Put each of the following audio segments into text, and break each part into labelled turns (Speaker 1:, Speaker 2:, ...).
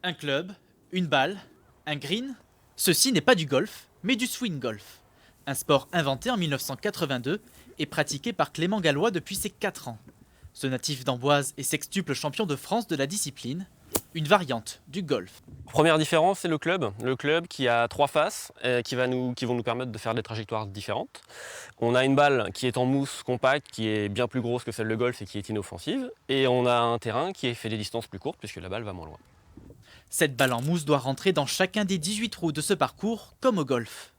Speaker 1: Un club, une balle, un green. Ceci n'est pas du golf, mais du swing golf. Un sport inventé en 1982 et pratiqué par Clément Gallois depuis ses 4 ans. Ce natif d'Amboise est sextuple champion de France de la discipline, une variante du golf.
Speaker 2: Première différence, c'est le club. Le club qui a 3 faces qui vont nous permettre de faire des trajectoires différentes. On a une balle qui est en mousse compacte, qui est bien plus grosse que celle de golf et qui est inoffensive. Et on a un terrain qui fait des distances plus courtes puisque la balle va moins loin.
Speaker 1: Cette balle en mousse doit rentrer dans chacun des 18 trous de ce parcours, comme au golf.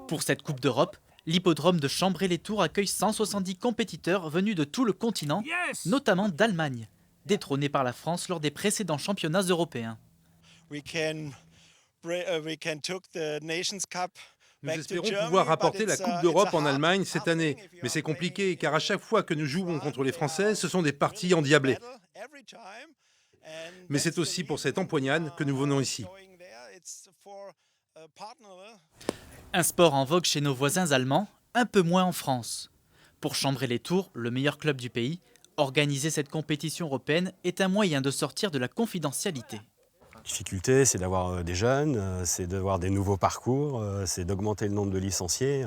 Speaker 1: Pour cette Coupe d'Europe, l'hippodrome de Chambray-les-Tours accueille 170 compétiteurs venus de tout le continent, notamment d'Allemagne, détrônés par la France lors des précédents championnats européens.
Speaker 3: Nous
Speaker 4: espérons pouvoir rapporter la Coupe d'Europe en Allemagne cette année, mais c'est compliqué car à chaque fois que nous jouons contre les Français, ce sont des parties endiablées. Mais c'est aussi pour cette empoignade que nous venons ici.
Speaker 1: Un sport en vogue chez nos voisins allemands, un peu moins en France. Pour Chambray-les-Tours, le meilleur club du pays, organiser cette compétition européenne est un moyen de sortir de la confidentialité.
Speaker 5: La difficulté, c'est d'avoir des jeunes, c'est d'avoir des nouveaux parcours, c'est d'augmenter le nombre de licenciés.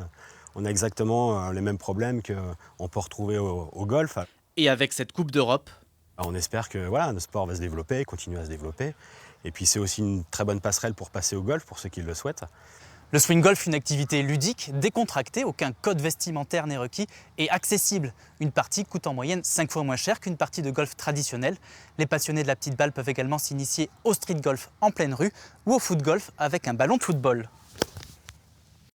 Speaker 5: On a exactement les mêmes problèmes qu'on peut retrouver au golf.
Speaker 1: Et avec cette Coupe d'Europe,
Speaker 5: on espère que voilà, le sport va se développer, continuer à se développer. Et puis c'est aussi une très bonne passerelle pour passer au golf, pour ceux qui le souhaitent.
Speaker 6: Le swing golf, une activité ludique, décontractée, aucun code vestimentaire n'est requis et accessible. Une partie coûte en moyenne 5 fois moins cher qu'une partie de golf traditionnelle. Les passionnés de la petite balle peuvent également s'initier au street golf en pleine rue ou au foot golf avec un ballon de football.